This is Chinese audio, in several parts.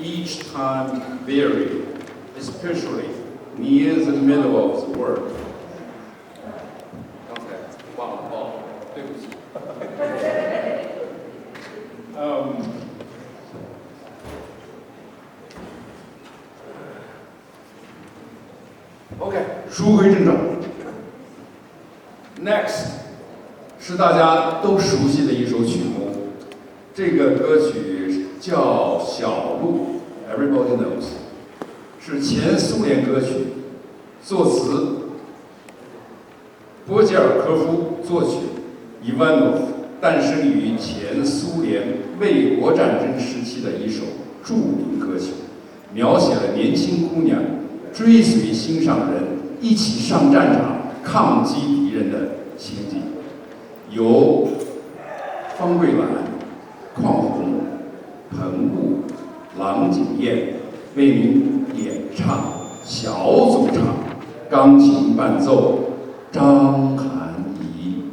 each time vary, especially near the middle of the word. 刚才忘了报，对不起。OK， 书归正传。Next 是大家都熟悉的一首曲目，这个歌曲叫《小路》 ，Everybody knows， 是前苏联歌曲，作词波捷尔科夫，作曲伊万诺夫，诞生于前苏联卫国战争时期的一首著名歌曲，描写了年轻姑娘追随心上人一起上战场抗击敌人的情景，由方桂兰、邝红、彭步、郎景燕为您演唱，小组唱，钢琴伴奏张涵怡。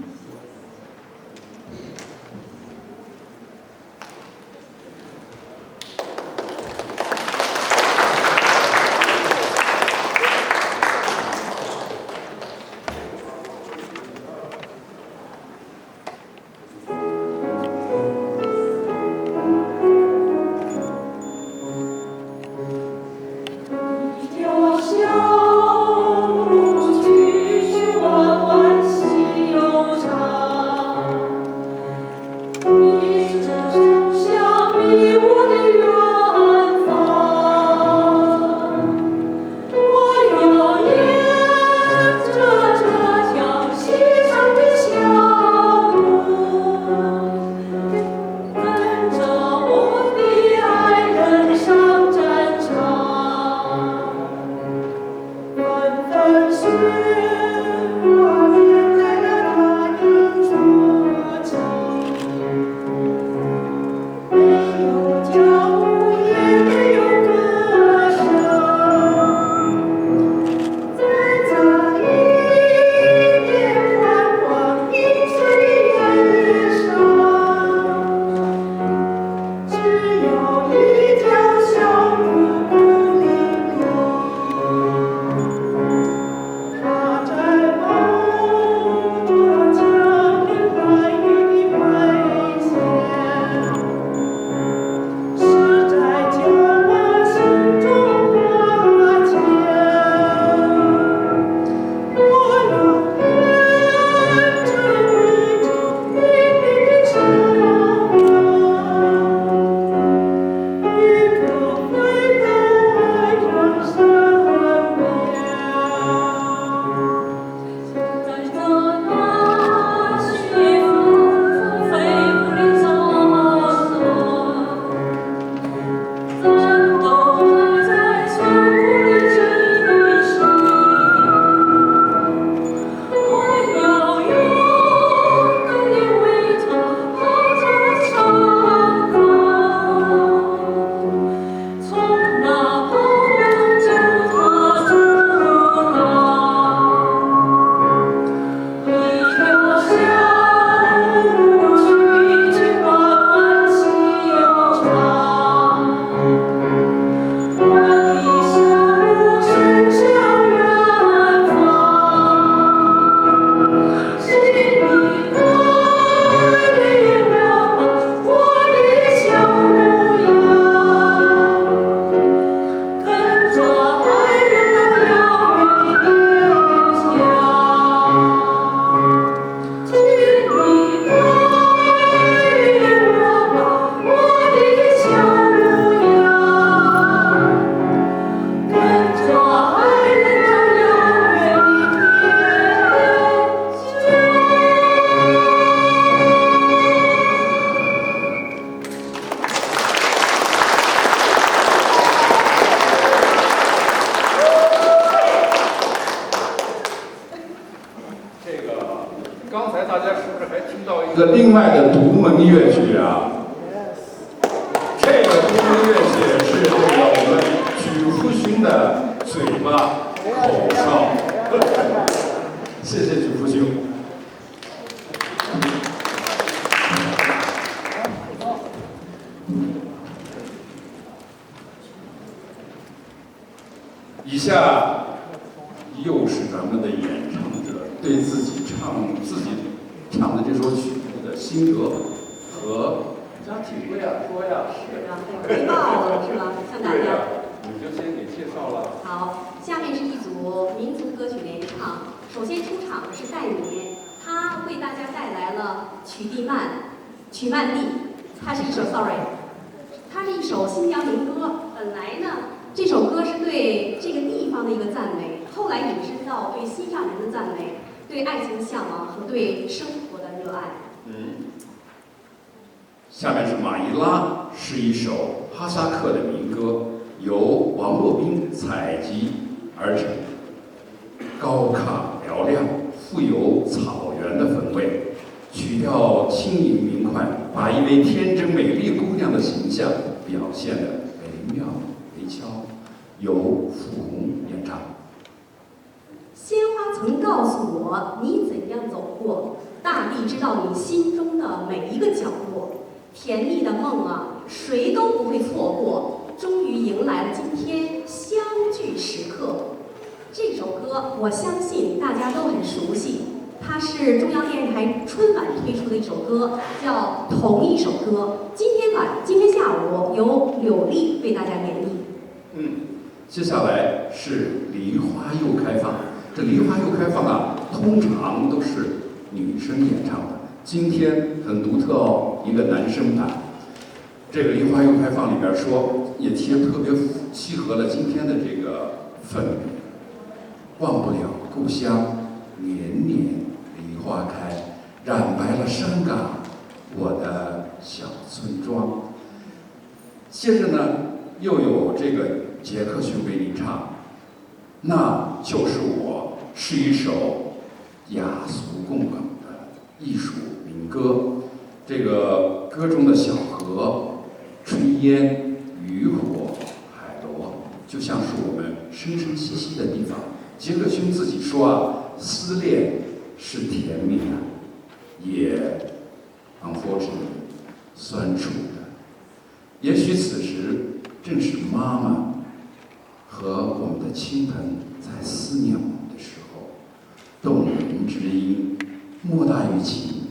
一个另外的独门乐曲啊，这个独门乐曲是这个我们曲夫勋的嘴巴口哨，谢谢曲夫兄。以下又是咱们的演唱者对自己唱的这首曲目的心得和家体会啊，说呀，是啊，对，回报了是吧？向大家。你就先给介绍了。好，下面是一组民族歌曲联唱。首先出场的是戴冕，他为大家带来了曲曼地，它是一首新疆民歌。本来呢，这首歌是对这个地方的一个赞美，后来引申到对心上人的赞美，对爱情的向往和对生活的热爱。下面是马伊拉，是一首哈萨克的民歌，由王洛宾采集而成，高亢嘹亮，富有草原的氛围，曲调轻盈明快，把一位天真美丽姑娘的形象表现得惟妙惟肖，由傅红演唱。鲜花曾告诉我你怎样走过，大地知道你心中的每一个角落。甜蜜的梦啊，谁都不会错过。终于迎来了今天相聚时刻。这首歌我相信大家都很熟悉，它是中央电视台春晚推出的一首歌，叫《同一首歌》。今天下午由柳丽为大家演绎。接下来是梨花又开放。这梨花又开放啊，通常都是女生演唱的。今天很独特哦，一个男生版。这个梨花又开放里边说，也特别契合了今天的这个氛围。忘不了故乡，年年梨花开，染白了山岗，我的小村庄。接着呢，又有这个杰克逊为你唱，那就是我，是一首雅俗共赏的艺术民歌。这个歌中的小河、炊烟、渔火、海螺，就像是我们生生息息的地方。杰克逊自己说啊，思念是甜蜜的，也 unfortunately 酸楚的。也许此时正是妈妈和我们的亲朋在思念我们的时候，动人之音，莫大于情。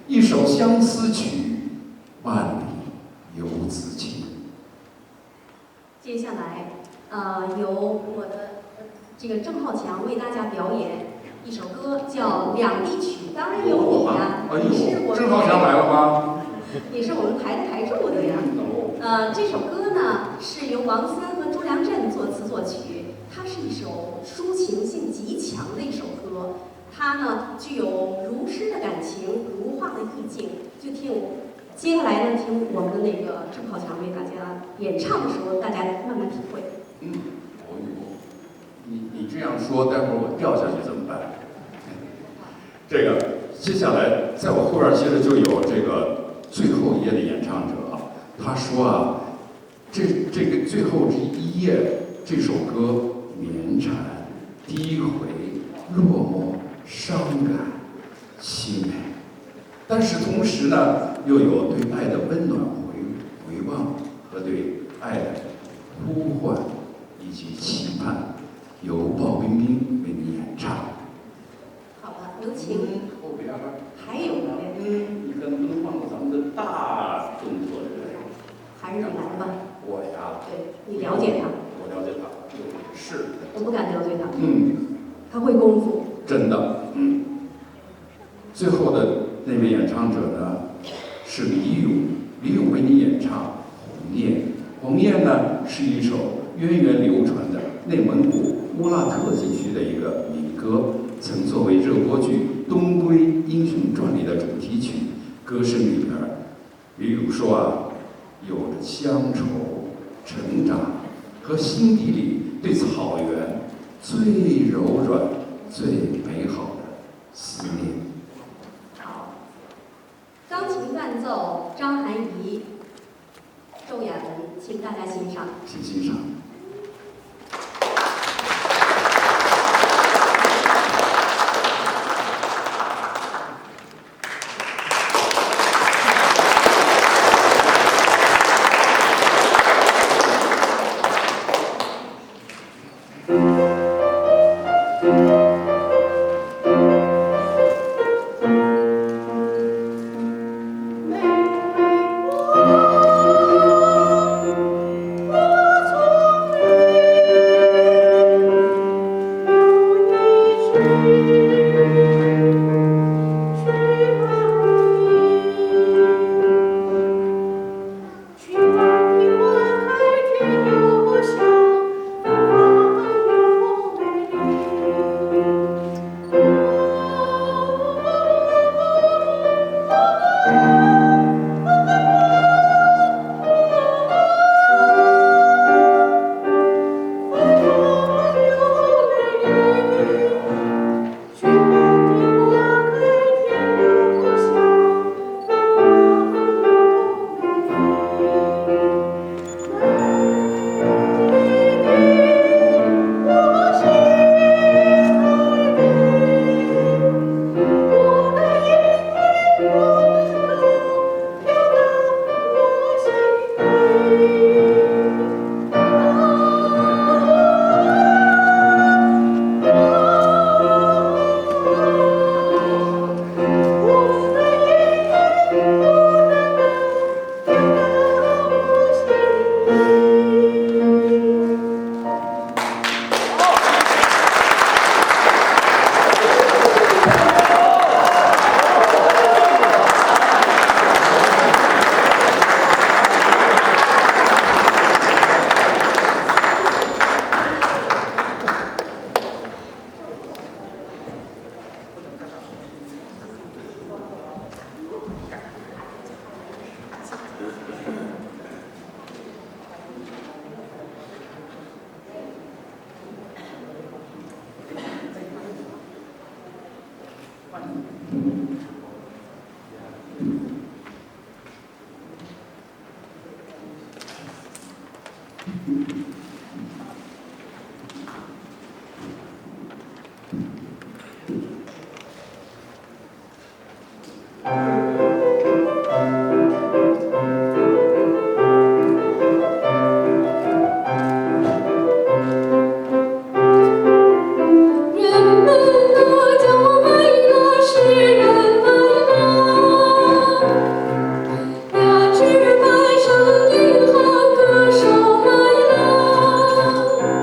一首相思曲，万里游子情。接下来，由我的这个郑浩强为大家表演一首歌，叫《两地曲》。当然有你呀，你是我们郑浩强来了吗？你是我们台的台柱子呀。这首歌呢是由王森和朱良振作词作曲，它是一首抒情性极强的一首歌。它呢具有如诗的感情，如画的意境。接下来呢，听我们的那个郑浩强为大家演唱的时候，大家慢慢体会。你这样说，待会儿我掉下去怎么办？这个接下来在我后边接着就有这个最后一页的演唱者，他说啊，这个最后这一页这首歌绵缠、低回、落寞、伤感、凄美，但是同时呢，又有对爱的温暖回望和对爱的呼唤以及期盼，由鲍冰冰为你演唱。好的，有请后边还有一位，你可能不能放过咱们的大动作人？还是你来吧。我呀，对，你了解他。我了解他，是。我不敢得罪他。他会功夫。真的。最后的那位演唱者呢，是李咏。李咏为你演唱《鸿雁》。《鸿雁》呢是一首源远流传的内蒙古乌拉特地区的一个民歌，曾作为热播剧《东归英雄传》里的主题曲。歌声里边，李咏说啊，有着乡愁、成长和心底里对草原最柔软、最美好的思念。好，钢琴伴奏张涵怡、周雅文，请大家欣赏。请欣赏。嗯。呀，只摆上银行歌手来了。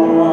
啊。